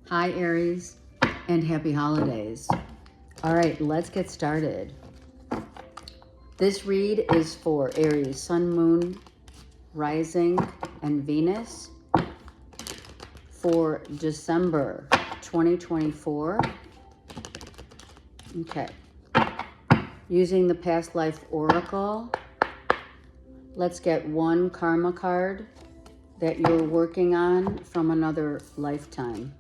Hi, Aries, and happy holidays. All right, let's get started. This read is for Aries, Sun, Moon, Rising, and Venus for December 2024. Okay. Using the Past Life Oracle, let's get one karma card that you're working on from another lifetime.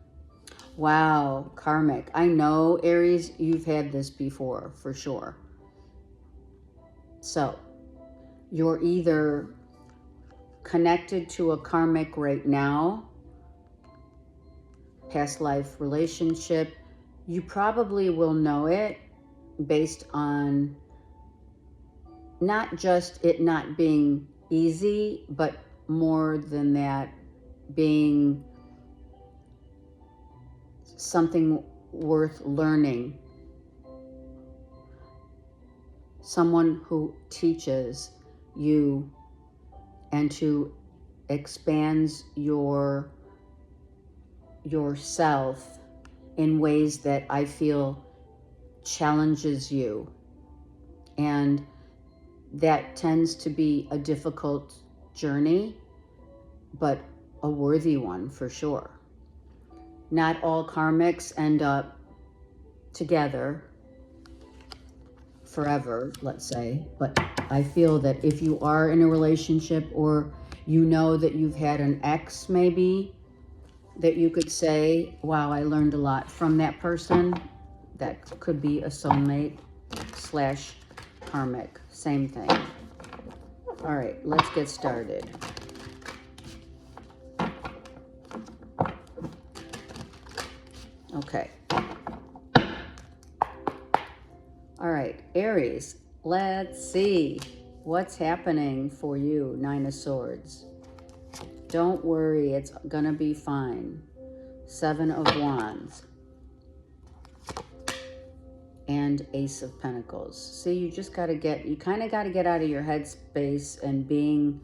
Wow, karmic. I know, Aries, you've had this before, for sure. So, you're either connected to a karmic right now, past life relationship. You probably will know it based on not just it not being easy, but more than that, being something worth learning. Someone who teaches you and to expands yourself in ways that I feel challenges you. And that tends to be a difficult journey, but a worthy one for sure. Not all karmics end up together forever, let's say, but I feel that if you are in a relationship, or you know that you've had an ex maybe, that you could say, wow, I learned a lot from that person. That could be a soulmate / karmic, same thing. All right, let's get started. Okay. All right, Aries, let's see what's happening for you. 9 of Swords. Don't worry, it's gonna be fine. 7 of Wands. And Ace of Pentacles. See, you just gotta you kind of gotta get out of your headspace and being,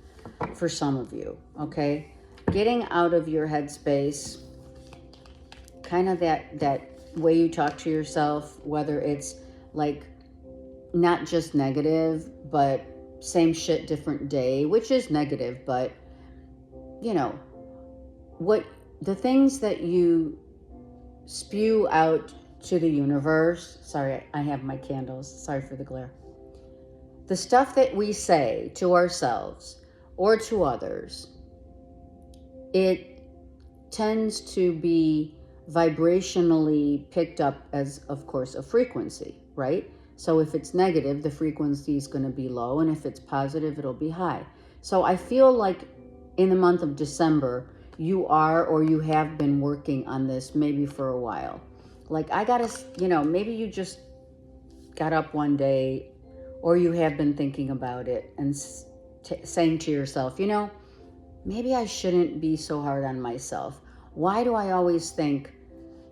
for some of you, okay? Getting out of your headspace, kind of that way you talk to yourself, whether it's like not just negative, but same shit, different day, which is negative, but you know, what the things that you spew out to the universe. Sorry, I have my candles. Sorry for the glare. The stuff that we say to ourselves or to others, it tends to be vibrationally picked up as, of course, a frequency, right? So if it's negative, the frequency is going to be low, and if it's positive, it'll be high. So I feel like in the month of December, you are, or you have been working on this maybe for a while. Like, I gotta, maybe you just got up one day, or you have been thinking about it and saying to yourself, maybe I shouldn't be so hard on myself. Why do I always think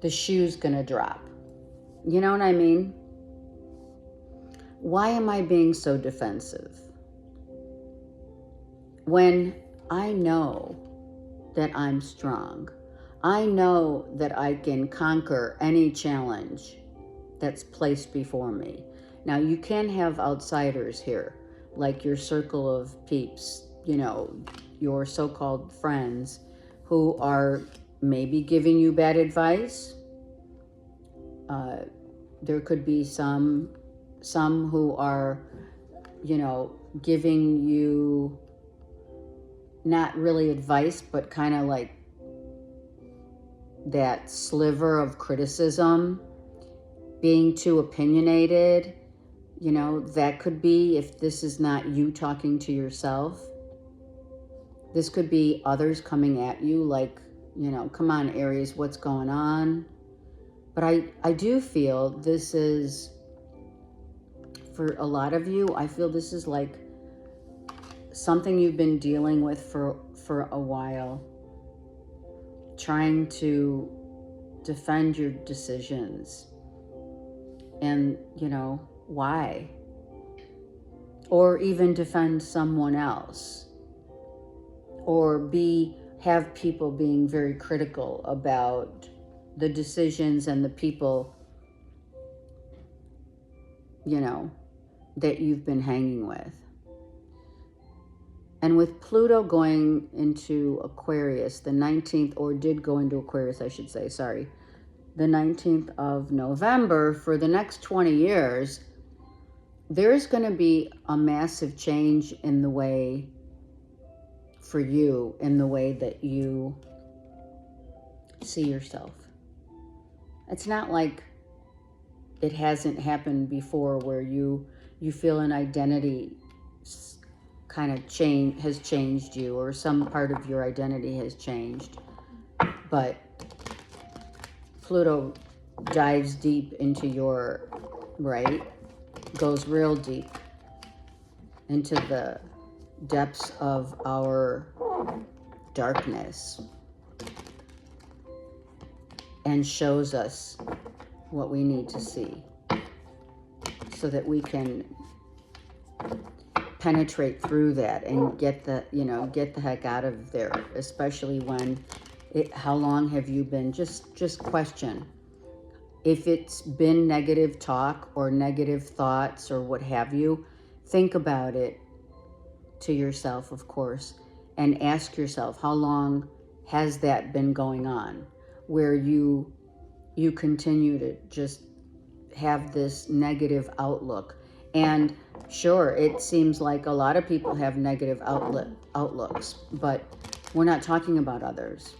the shoe's gonna drop? You know what I mean? Why am I being so defensive? When I know that I'm strong, I know that I can conquer any challenge that's placed before me. Now, you can have outsiders here, like your circle of peeps, your so-called friends, who are maybe giving you bad advice. There could be some who are, giving you not really advice, but kind of like that sliver of criticism, being too opinionated. That could be, if this is not you talking to yourself, this could be others coming at you like, come on, Aries, what's going on? But I do feel this is, for a lot of you, I feel this is like something you've been dealing with for a while, trying to defend your decisions. And, why? Or even defend someone else. Or have people being very critical about the decisions and the people, you know, that you've been hanging with. And with Pluto going into Aquarius, the 19th, or did go into Aquarius, I should say, sorry, the 19th of November, for the next 20 years, there's going to be a massive change in the way, for you, in the way that you see yourself. It's not like it hasn't happened before where you feel an identity kind of has changed you, or some part of your identity has changed. But Pluto dives deep into your, right, goes real deep into the depths of our darkness and shows us what we need to see so that we can penetrate through that and get the, you know, get the heck out of there, especially when how long have you been, just question. If it's been negative talk or negative thoughts or what have you, think about it to yourself, of course, and ask yourself, how long has that been going on, where you continue to just have this negative outlook. And sure, it seems like a lot of people have negative outlooks, but we're not talking about others.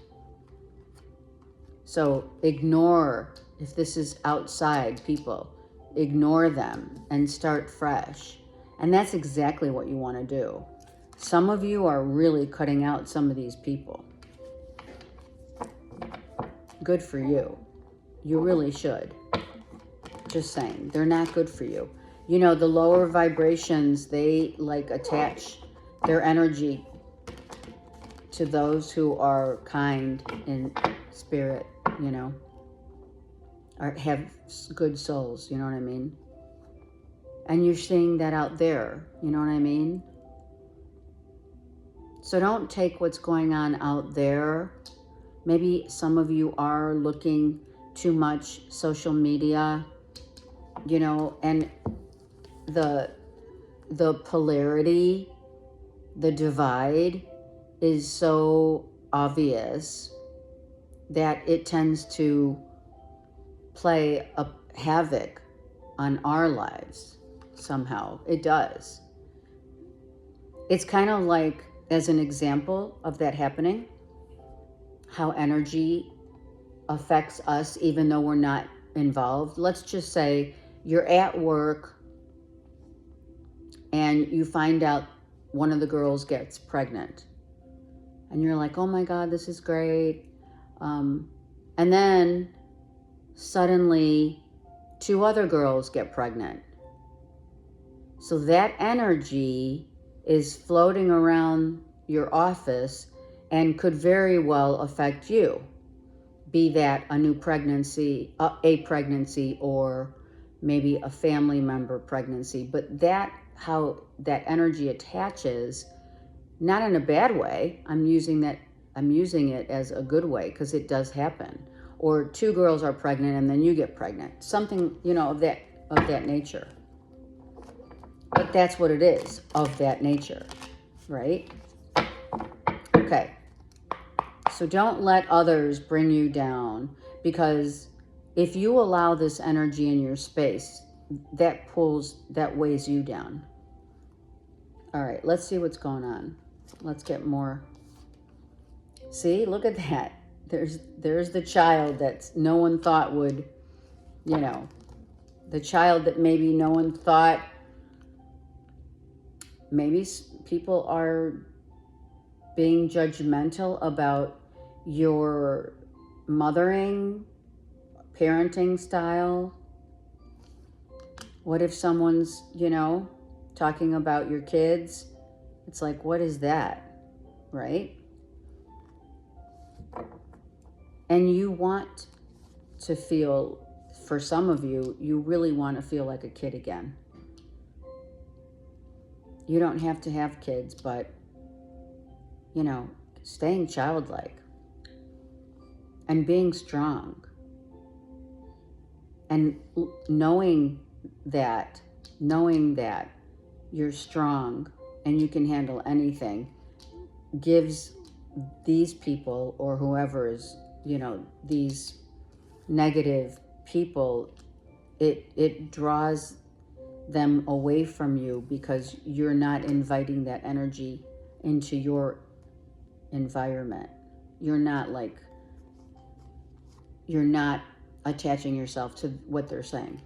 So ignore, if this is outside people, ignore them and start fresh. And that's exactly what you want to do. Some of you are really cutting out some of these people. Good for you. You really should. Just saying, they're not good for you. You know, the lower vibrations, they like attach their energy to those who are kind in spirit, you know, or have good souls, you know what I mean? And you're seeing that out there, you know what I mean? So don't take what's going on out there. Maybe some of you are looking too much social media, you know, and the polarity, the divide is so obvious that it tends to play a havoc on our lives somehow. It does. It's kind of like, as an example of that happening, how energy affects us even though we're not involved. Let's just say you're at work and you find out one of the girls gets pregnant. And you're like, oh my God, this is great. And then suddenly 2 other girls get pregnant. So that energy is floating around your office and could very well affect you. Be that a new pregnancy, a pregnancy, or maybe a family member pregnancy. But how that energy attaches, not in a bad way. I'm using it as a good way, because it does happen. Or 2 girls are pregnant and then you get pregnant. Something, you know, of that nature. But that's what it is, of that nature, right? Okay. So don't let others bring you down, because if you allow this energy in your space, that weighs you down. All right, let's see what's going on. Let's get more. See, look at that. There's the child that no one thought would, you know, the child that maybe no one thought, maybe people are being judgmental about your mothering, parenting style. What if someone's, you know, talking about your kids? It's like, what is that, right? And you want to feel, for some of you, you really want to feel like a kid again. You don't have to have kids, but, you know, staying childlike and being strong. And knowing that you're strong and you can handle anything gives these people, or whoever is, these negative people, it draws them away from you because you're not inviting that energy into your environment. You're not attaching yourself to what they're saying.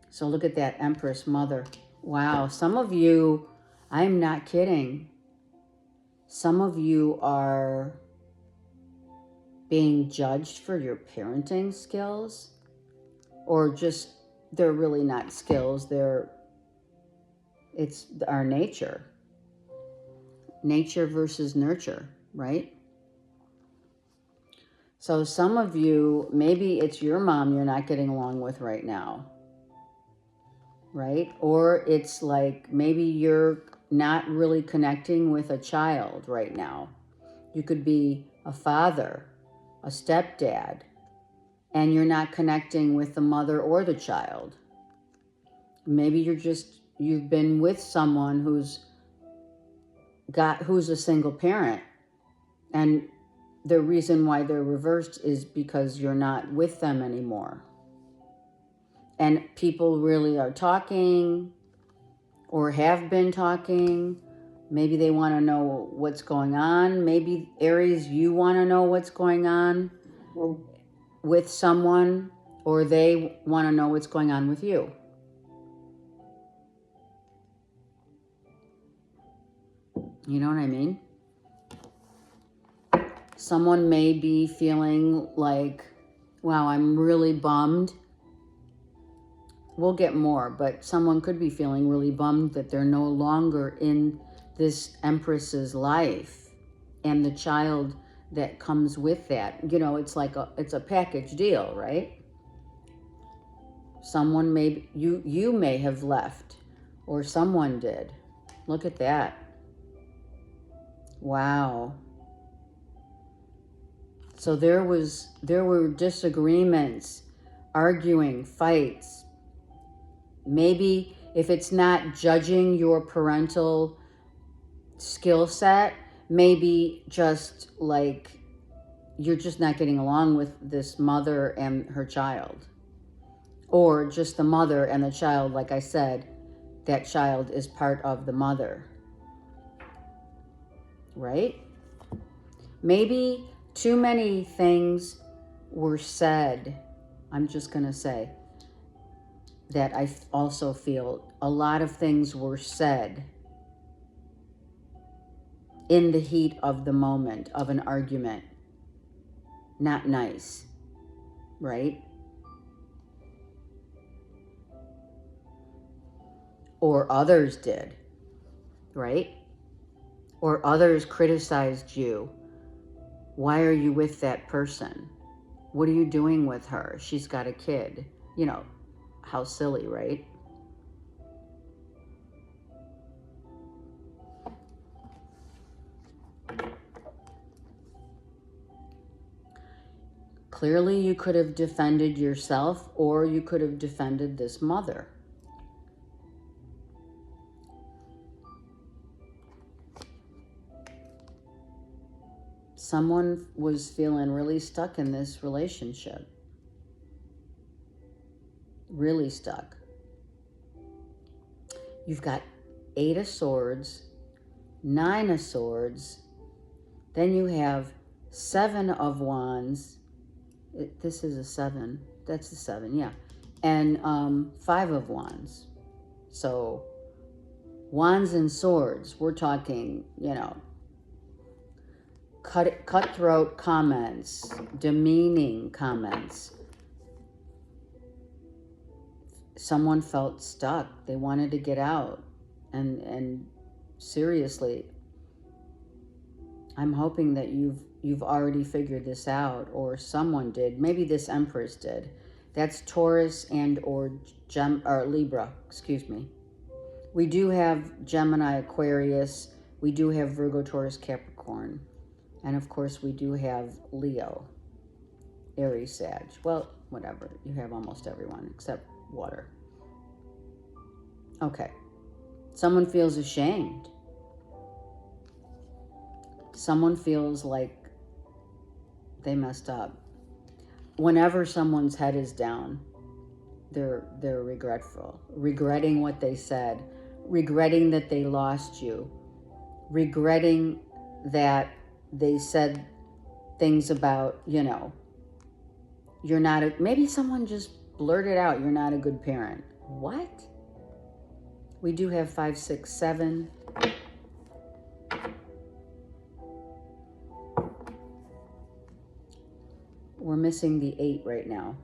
So look at that Empress Mother. Wow, some of you, I'm not kidding, some of you are being judged for your parenting skills, or just, they're really not skills, it's our nature versus nurture, right? So some of you, maybe it's your mom you're not getting along with right now, right? Or it's like maybe you're not really connecting with a child right now. You could be a father, a stepdad, and you're not connecting with the mother or the child. Maybe you've been with someone who's a single parent, and the reason why they're reversed is because you're not with them anymore. And people really are talking or have been talking. Maybe they want to know what's going on. Maybe, Aries, you want to know what's going on with someone, or they want to know what's going on with you. You know what I mean? Someone may be feeling like, wow, I'm really bummed. We'll get more, but someone could be feeling really bummed that they're no longer in this Empress's life and the child that comes with that. It's like it's a package deal, right? Someone you may have left, or someone did. Look at that. Wow. So there were disagreements, arguing, fights. Maybe if it's not judging your parental skill set, maybe just like you're just not getting along with this mother and her child. Or just the mother and the child, like I said, that child is part of the mother. Right? Maybe too many things were said. I'm just going to say that I also feel a lot of things were said in the heat of the moment of an argument. Not nice, right? Or others did, right? Or others criticized you. Why are you with that person? What are you doing with her? She's got a kid. How silly, right? Clearly, you could have defended yourself, or you could have defended this mother. Someone was feeling really stuck in this relationship. Really stuck. You've got 8 of Swords, 9 of Swords, then you have 7 of Wands. This is a 7. That's the 7, yeah. And 5 of Wands. So, Wands and Swords, we're talking, cutthroat comments, demeaning comments. Someone felt stuck. They wanted to get out. And seriously, I'm hoping that you've already figured this out, or someone did. Maybe this Empress did. That's Taurus and or Libra, excuse me. We do have Gemini, Aquarius. We do have Virgo, Taurus, Capricorn. And of course, we do have Leo. Aries, Sag. Well, whatever. You have almost everyone except water. Okay. Someone feels ashamed. Someone feels like they messed up. Whenever someone's head is down, they're regretful, regretting what they said, regretting that they lost you, regretting that they said things about, you're not a, maybe someone just blurted out, you're not a good parent. What? We do have 5, 6, 7. We're missing the 8 right now.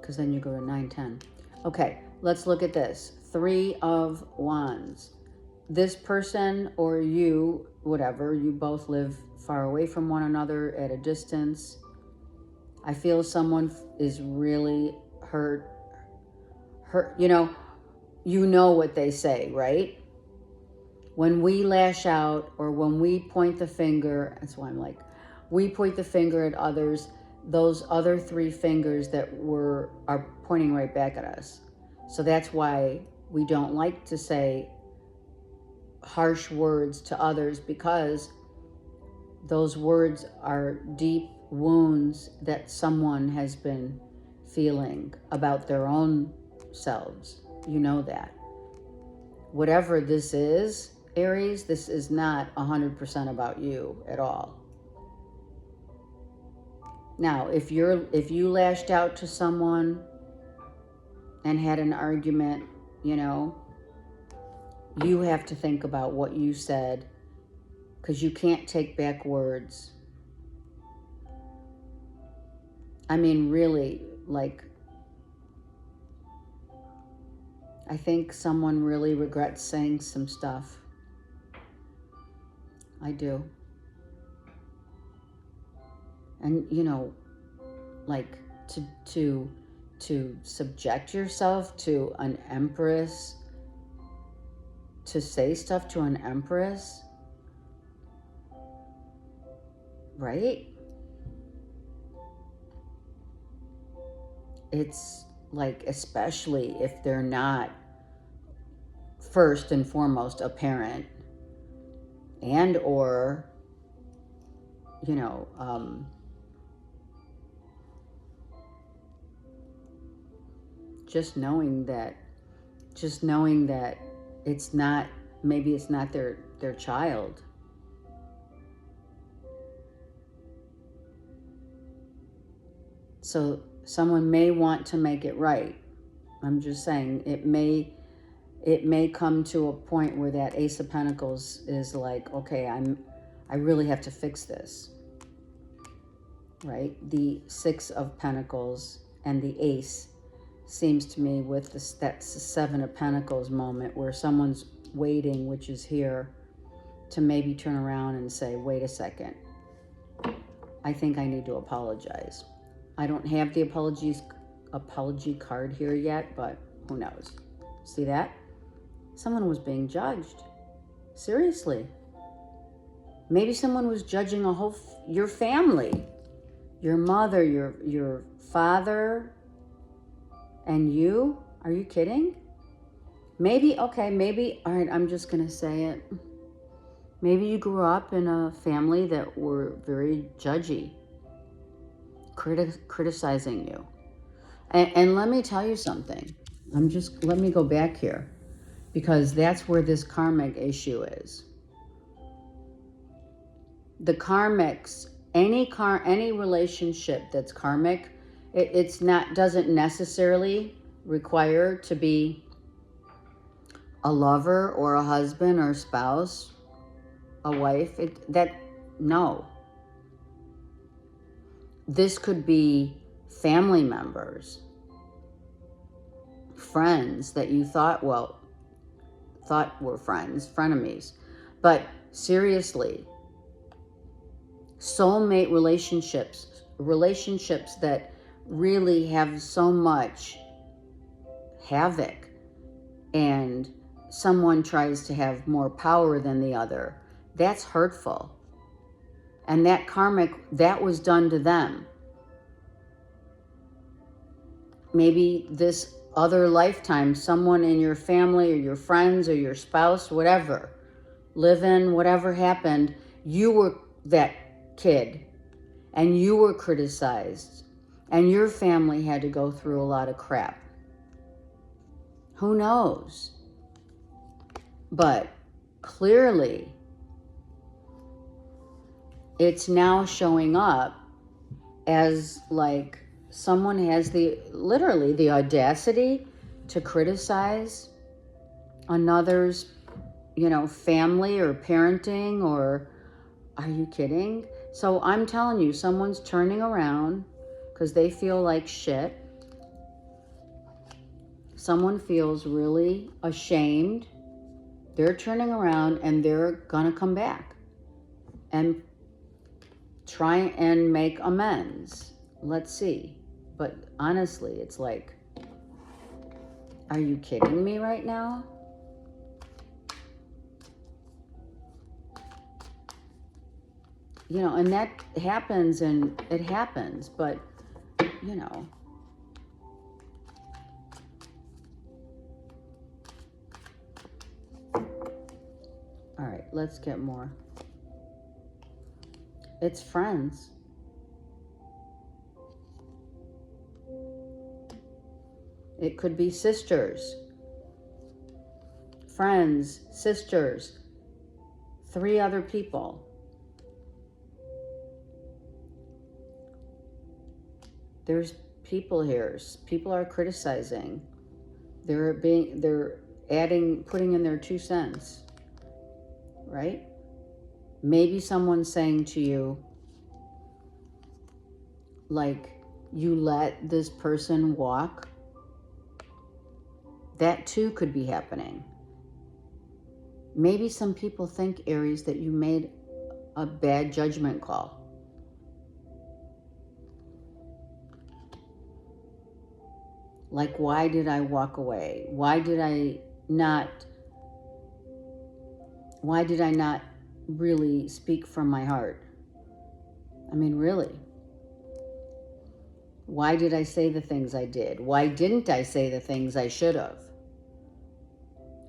Because then you go to 9, 10. Okay, let's look at this. 3 of Wands. This person or you, whatever, you both live far away from one another at a distance. I feel someone is really hurt. You know what they say, right? When we lash out or when we point the finger, that's why I'm like, we point the finger at others, those other 3 fingers that are pointing right back at us. So that's why we don't like to say harsh words to others, because those words are deep wounds that someone has been feeling about their own selves. You know that. Whatever this is, Aries, this is not 100% about you at all. Now, if you lashed out to someone and had an argument, you have to think about what you said, because you can't take back words. I mean, really, like, I think someone really regrets saying some stuff. I do. And, like, to subject yourself to an empress, to say stuff to an empress, right? It's like, especially if they're not first and foremost a parent, and or just knowing that it's not, maybe it's not their child. So someone may want to make it right. I'm just saying, it may come to a point where that Ace of Pentacles is like, okay, I really have to fix this, right? The 6 of Pentacles and the Ace seems to me with that 7 of Pentacles moment where someone's waiting, which is here, to maybe turn around and say, wait a second, I think I need to apologize. I don't have the apology card here yet, but who knows? See that? Someone was being judged. Seriously. Maybe someone was judging your family, your mother, your father, and you. Are you kidding? Maybe, all right, I'm just going to say it. Maybe you grew up in a family that were very judgy, criticizing you. And let me tell you something. Let me go back here, because that's where this karmic issue is. The karmics, any relationship that's karmic, doesn't necessarily require to be a lover or a husband or a spouse, a wife. No. This could be family members, friends that you thought were friends, frenemies. But seriously, soulmate relationships that really have so much havoc and someone tries to have more power than the other. That's hurtful. And that karmic, that was done to them. Maybe this other lifetime, someone in your family or your friends or your spouse, whatever, live in, whatever happened, you were that kid and you were criticized and your family had to go through a lot of crap. Who knows? But clearly, it's now showing up as like someone has literally the audacity to criticize another's, family or parenting, or are you kidding? So I'm telling you, someone's turning around because they feel like shit. Someone feels really ashamed. They're turning around and they're gonna come back and try and make amends. Let's see. But honestly, it's like, are you kidding me right now? And that happens, and it happens, but, All right, let's get more. It's friends. It could be sisters, friends, sisters, 3 other people. There's people here. People are criticizing. They're putting in their 2 cents, right? Maybe someone's saying to you, like, you let this person walk. That too could be happening. Maybe some people think, Aries, that you made a bad judgment call. Like, why did I walk away? Why did I not really speak from my heart? I mean, really. Why did I say the things I did? Why didn't I say the things I should have?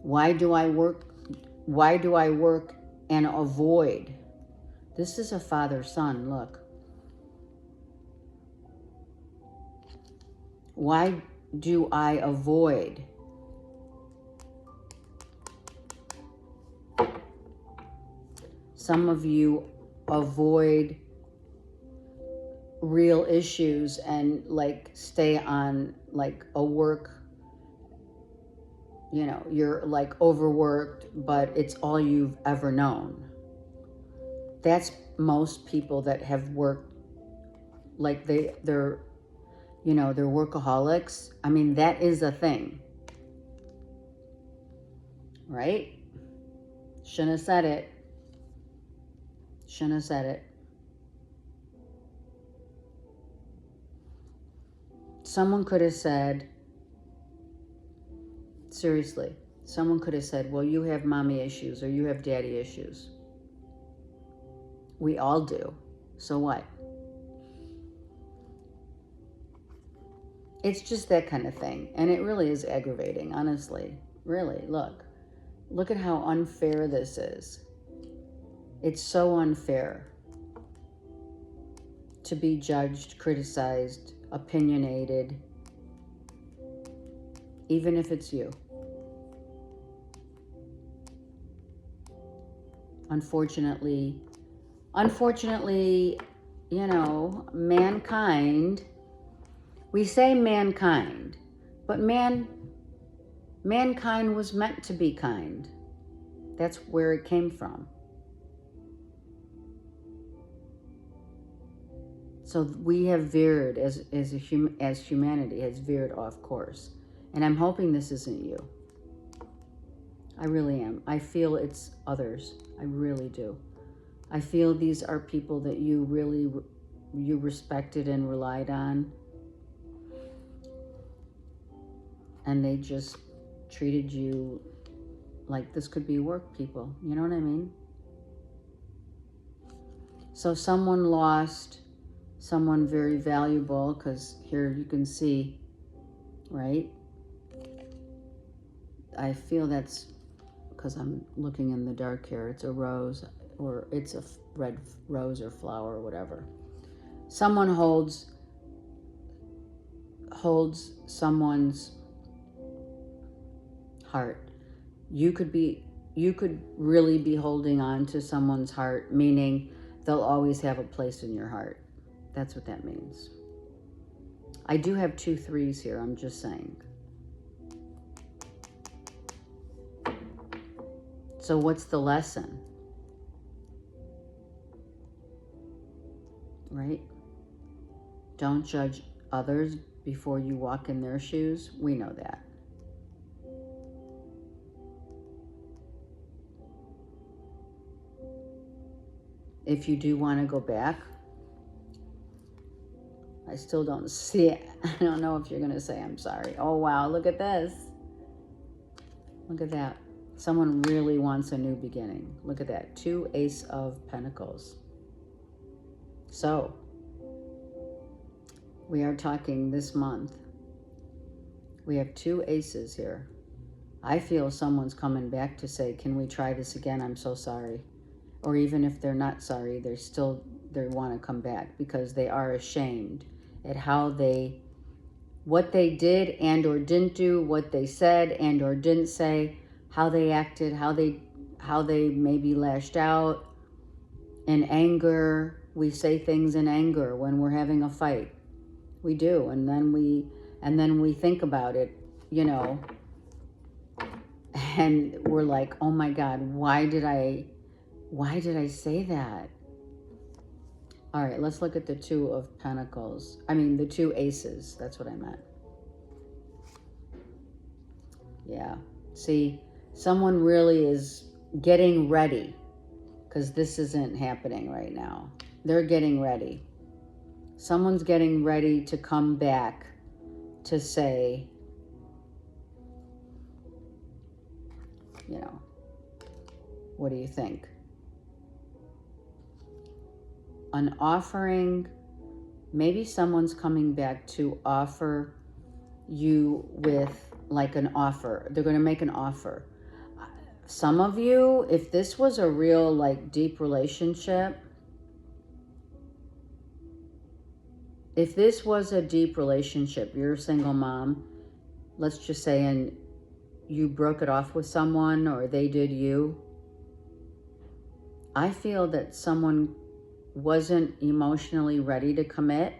Why do I work and avoid? This is a father-son, look. Why do I avoid? Some of you avoid real issues and like stay on like a work, you're like overworked, but it's all you've ever known. That's most people that have worked, like they're workaholics. I mean, that is a thing, right? Shouldn't have said it. Shouldn't have said it. Someone could have said, seriously, someone could have said, well, you have mommy issues or you have daddy issues. We all do. So what? It's just that kind of thing. And it really is aggravating, honestly. Really, look at how unfair this is. It's so unfair to be judged, criticized, opinionated, even if it's you. Unfortunately, mankind, we say mankind, but mankind was meant to be kind. That's where it came from. So we have veered, as humanity has veered off course. And I'm hoping this isn't you. I really am. I feel it's others. I really do. I feel these are people that you respected and relied on. And they just treated you Like this could be work people, you know what I mean? So someone lost someone very valuable, because here you can see, right? I feel that's because I'm looking in the dark here. It's a rose, or it's a red rose or flower or whatever. Someone holds someone's heart. You could really be holding on to someone's heart, meaning they'll always have a place in your heart. That's what that means. I do have 2 3s here, I'm just saying. So what's the lesson? Right? Don't judge others before you walk in their shoes. We know that. If you do want to go back, I still don't see it. I don't know if you're going to say, I'm sorry. Oh, wow, look at this. Look at that. Someone really wants a new beginning. Look at that. 2 Ace of Pentacles. So, we are talking this month. We have 2 aces here. I feel someone's coming back to say, can we try this again? I'm so sorry. Or even if they're not sorry, they want to come back because they are ashamed at what they did and or didn't do, what they said and or didn't say, how they acted, how they maybe lashed out in anger. We say things in anger when we're having a fight. We do, and then we think about it, you know, and we're like, oh my God, why did I say that? All right, let's look at the 2 of Pentacles. I mean, the 2 aces. That's what I meant. Yeah. See, someone really is getting ready, because this isn't happening right now. They're getting ready. Someone's getting ready to come back to say, you know, what do you think? An offering, maybe someone's coming back to offer you with like an offer. They're going to make an offer. Some of you, if this was a real like deep relationship, if this was a deep relationship, you're a single mom, let's just say, and you broke it off with someone or they did you, I feel that someone wasn't emotionally ready to commit,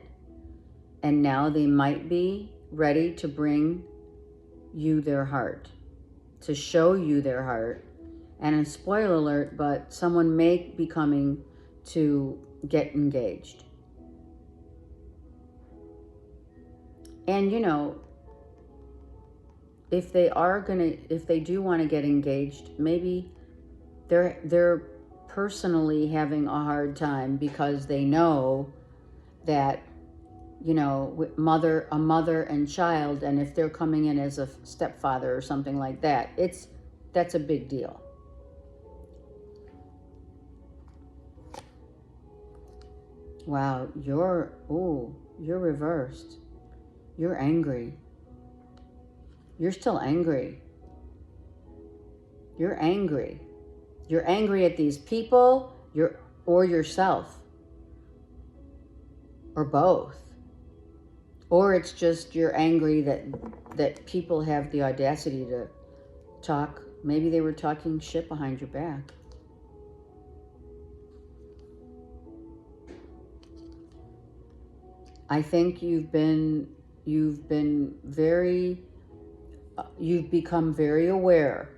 and now they might be ready to bring you their heart, to show you their heart. And a spoiler alert, but someone may be coming to get engaged. And you know, if they do want to get engaged, maybe they're personally having a hard time because they know that, you know, a mother and child, and if they're coming in as a stepfather or something like that, that's a big deal. Wow, you're reversed. You're angry. You're still angry. You're angry. You're angry at these people, or yourself, or both. Or it's just you're angry that people have the audacity to talk. Maybe they were talking shit behind your back. I think you've become very aware.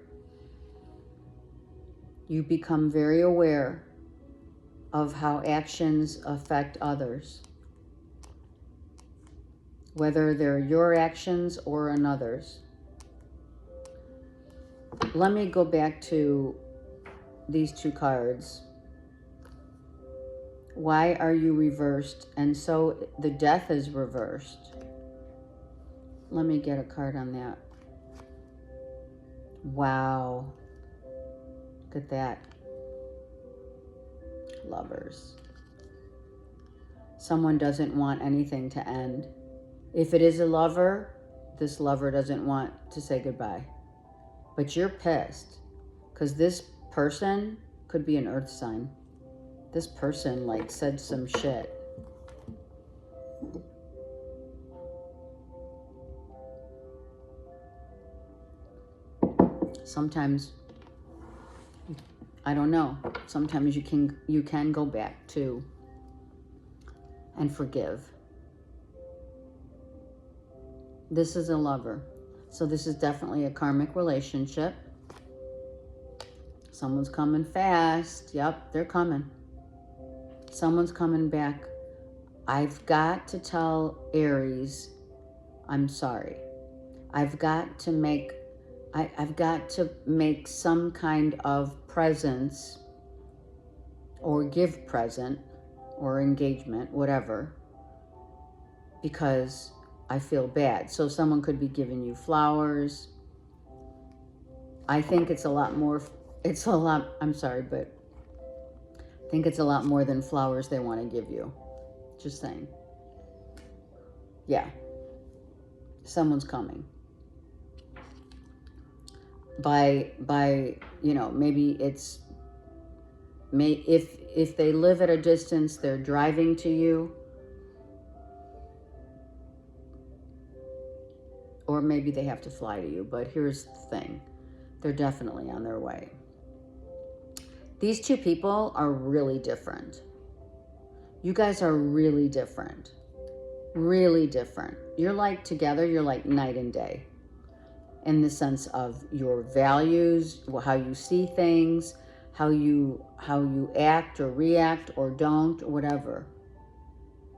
You become very aware of how actions affect others, whether they're your actions or another's. Let me go back to these 2 cards. Why are you reversed? And so the Death is reversed. Let me get a card on that. Wow. Look at that. Lovers. Someone doesn't want anything to end. If it is a lover, this lover doesn't want to say goodbye. But you're pissed because this person could be an earth sign. This person like said some shit. Sometimes, I don't know, sometimes you can go back to and forgive. This is a lover. So this is definitely a karmic relationship. Someone's coming fast. Yep, they're coming. Someone's coming back. I've got to tell Aries, I'm sorry. I've got to make some kind of presence or give present or engagement, whatever, because I feel bad. So someone could be giving you flowers. I think it's a lot more, I'm sorry, but I think it's a lot more than flowers they want to give you. Just saying. Yeah. Someone's coming. By maybe it's, if they live at a distance, they're driving to you. Or maybe they have to fly to you. But here's the thing. They're definitely on their way. These two people are really different. You guys are really different. Really different. You're like together, you're like night and day. In the sense of your values, how you see things, how you act or react or don't, or whatever.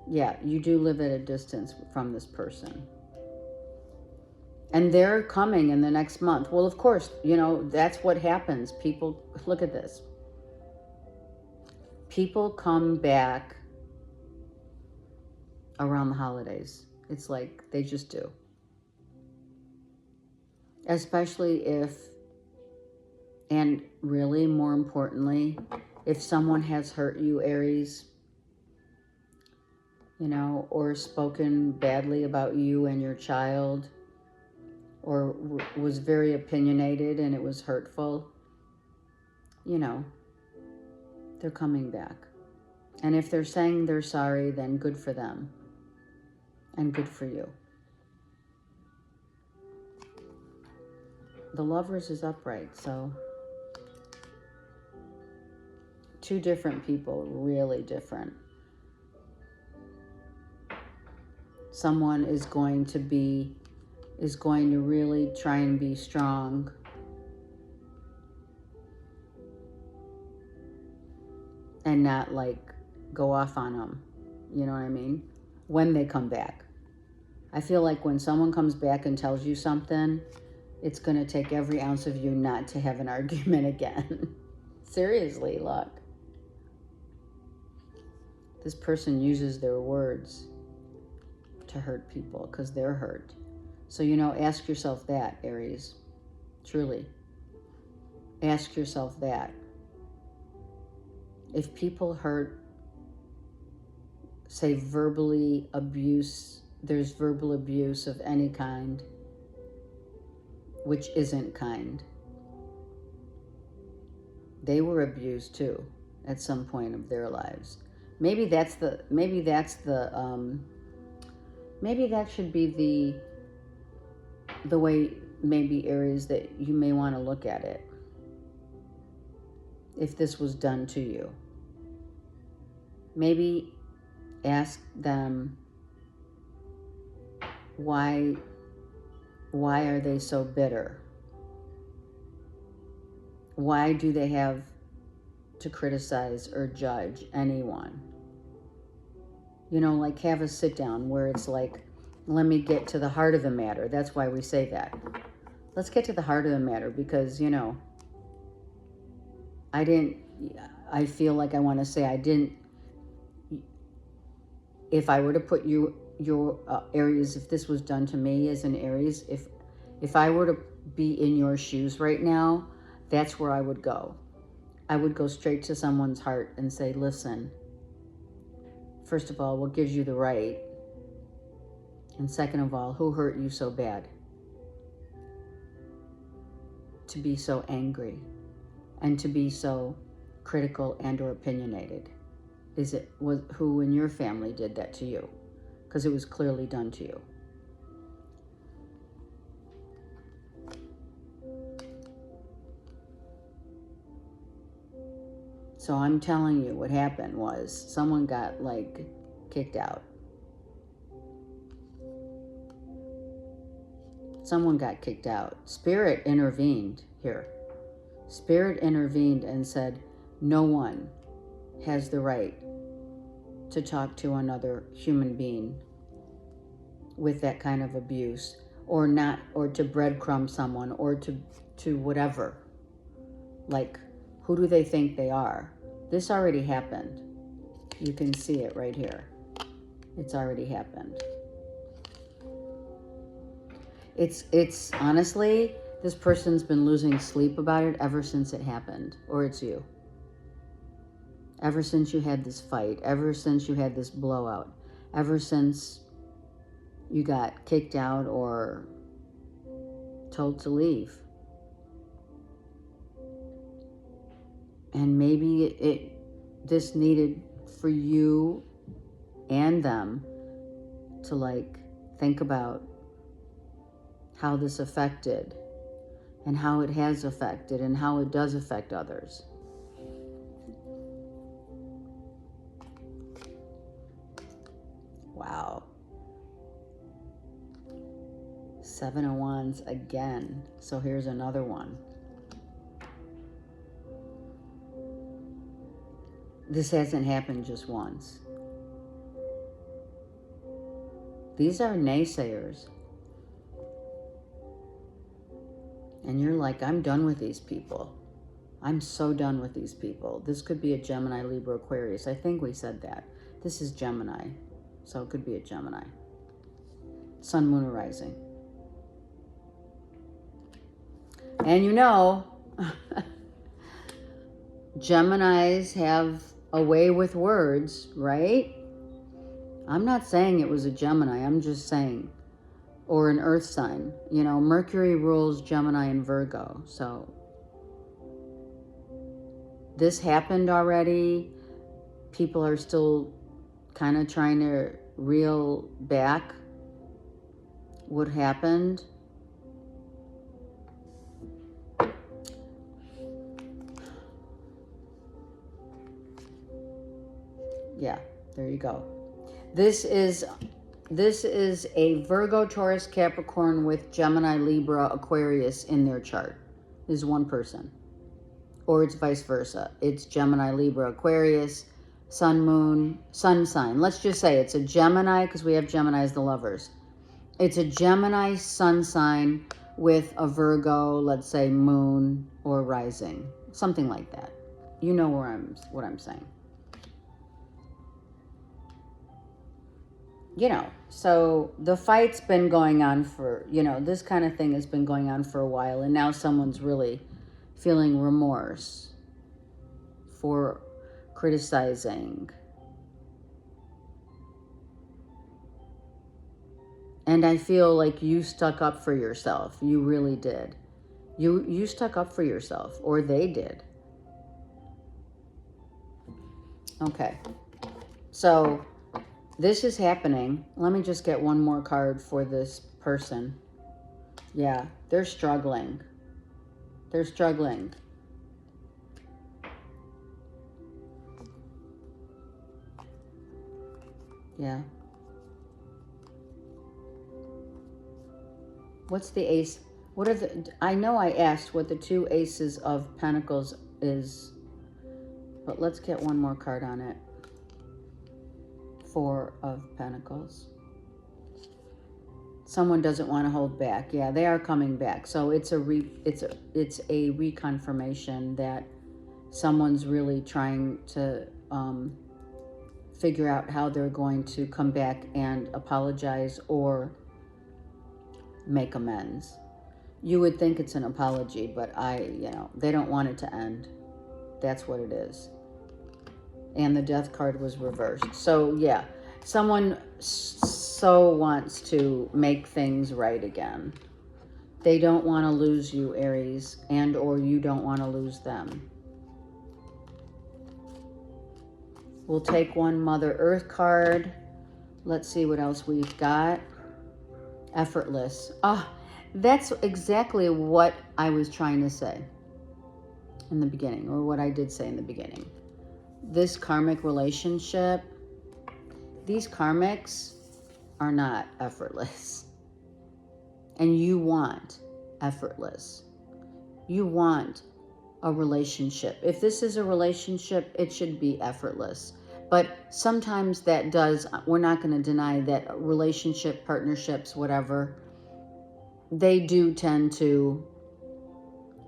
Yeah, you do live at a distance from this person. And they're coming in the next month. Well, of course, that's what happens. People, look at this. People come back around the holidays. It's like they just do. Especially if, and really more importantly, if someone has hurt you, Aries, or spoken badly about you and your child, or was very opinionated and it was hurtful, they're coming back. And if they're saying they're sorry, then good for them and good for you. The Lovers is upright, so two different people, really different. Someone is going to really try and be strong. And not go off on them. You know what I mean? When they come back. I feel like when someone comes back and tells you something, it's going to take every ounce of you not to have an argument again. Seriously, look. This person uses their words to hurt people because they're hurt. So, ask yourself that, Aries. Truly. Ask yourself that. If people hurt, say verbally abuse, there's verbal abuse of any kind, which isn't kind. They were abused too at some point of their lives. Maybe that should be the way, maybe, Aries, that you may want to look at it. If this was done to you, maybe ask them, why are they so bitter? Why do they have to criticize or judge anyone? Have a sit down where it's like, let me get to the heart of the matter. That's why we say that. Let's get to the heart of the matter because, I feel like I want to say I didn't, if I were to put your Aries, if this was done to me as an Aries, if I were to be in your shoes right now, that's where I would go. I would go straight to someone's heart and say, listen, first of all, what gives you the right? And second of all, who hurt you so bad to be so angry and to be so critical and or opinionated? Who in your family did that to you? Because it was clearly done to you. So I'm telling you, what happened was someone got like kicked out. Someone got kicked out. Spirit intervened here. Spirit intervened and said, no one has the right to talk to another human being with that kind of abuse, or not, or to breadcrumb someone, or to whatever. Like, who do they think they are? This already happened. You can see it right here. It's already happened. It's honestly, this person's been losing sleep about it ever since it happened, or it's you. Ever since you had this fight, ever since you had this blowout, ever since you got kicked out or told to leave. And maybe this needed for you and them to like think about how this affected and how it has affected and how it does affect others. Wow. 7 of Wands again. So here's another one. This hasn't happened just once. These are naysayers. And you're like, I'm done with these people. I'm so done with these people. This could be a Gemini, Libra, Aquarius. I think we said that. This is Gemini. So it could be a Gemini. Sun, Moon, or Rising. And you know, Geminis have a way with words, right? I'm not saying it was a Gemini. I'm just saying, or an earth sign. You know, Mercury rules Gemini and Virgo. So this happened already. People are still kind of trying to reel back what happened. Yeah, there you go. This is a Virgo, Taurus, Capricorn with Gemini, Libra, Aquarius in their chart. This is one person. Or it's vice versa. It's Gemini, Libra, Aquarius, Sun, Moon, Sun sign. Let's just say it's a Gemini, because we have Gemini as the lovers. It's a Gemini Sun sign with a Virgo, let's say Moon or Rising. Something like that. You know what I'm saying. You know, so the fight's been going on for, you know, this kind of thing has been going on for a while, and now someone's really feeling remorse for criticizing. And I feel like you stuck up for yourself. You really did. You stuck up for yourself, or they did. Okay. So this is happening. Let me just get one more card for this person. Yeah, they're struggling. They're struggling. Yeah. What's the ace? What are the... I know I asked what the 2 aces of pentacles is, but let's get one more card on it. 4 of pentacles. Someone doesn't want to hold back. Yeah, they are coming back. So it's a reconfirmation that someone's really trying to figure out how they're going to come back and apologize or make amends. You would think it's an apology, but they don't want it to end. That's what it is. And the death card was reversed. So yeah, someone so wants to make things right again. They don't want to lose you, Aries, and or you don't want to lose them. We'll take one Mother Earth card. Let's see what else we've got. Effortless. That's exactly what I was trying to say in the beginning, or what I did say in the beginning. This karmic relationship, these karmics are not effortless. And you want effortless. You want a relationship. If this is a relationship, it should be effortless. But sometimes that does, we're not going to deny that relationship, partnerships, whatever, they do tend to,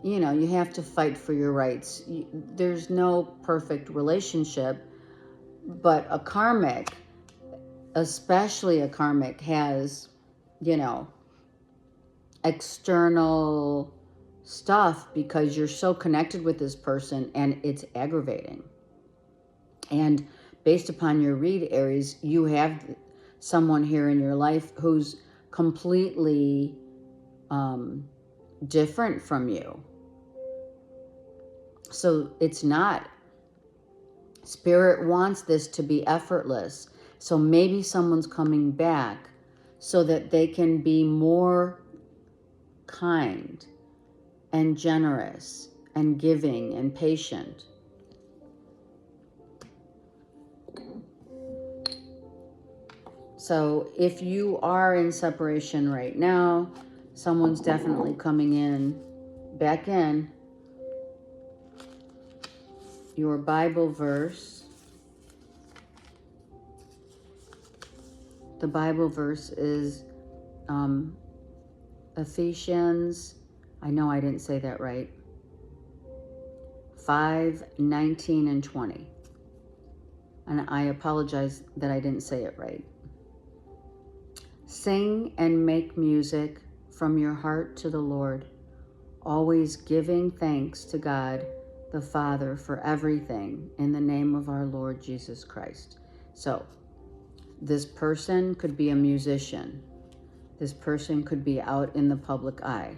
you know, you have to fight for your rights. There's no perfect relationship, but a karmic, especially a karmic, has, you know, external stuff because you're so connected with this person and it's aggravating. And based upon your read, Aries, you have someone here in your life who's completely different from you. So it's not. Spirit wants this to be effortless. So maybe someone's coming back so that they can be more kind and generous and giving and patient. So if you are in separation right now, someone's definitely coming in, back in. Your Bible verse. The Bible verse is Ephesians, I know I didn't say that right, 5:19 and 20. And I apologize that I didn't say it right. Sing and make music from your heart to the Lord, always giving thanks to God the Father for everything in the name of our Lord Jesus Christ. So this person could be a musician. This person could be out in the public eye.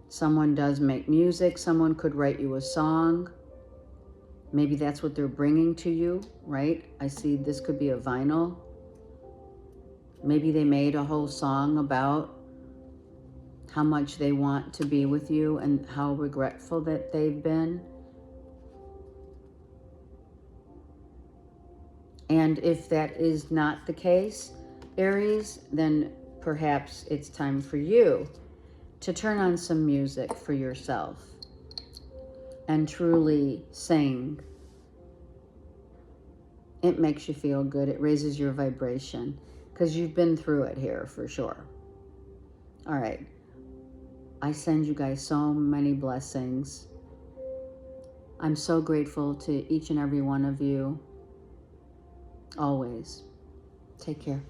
Someone does make music. Someone could write you a song. Maybe that's what they're bringing to you, right? I see this could be a vinyl. Maybe they made a whole song about how much they want to be with you and how regretful that they've been. And if that is not the case, Aries, then perhaps it's time for you to turn on some music for yourself and truly sing. It makes you feel good. It raises your vibration because you've been through it here for sure. All right. I send you guys so many blessings. I'm so grateful to each and every one of you. Always. Take care.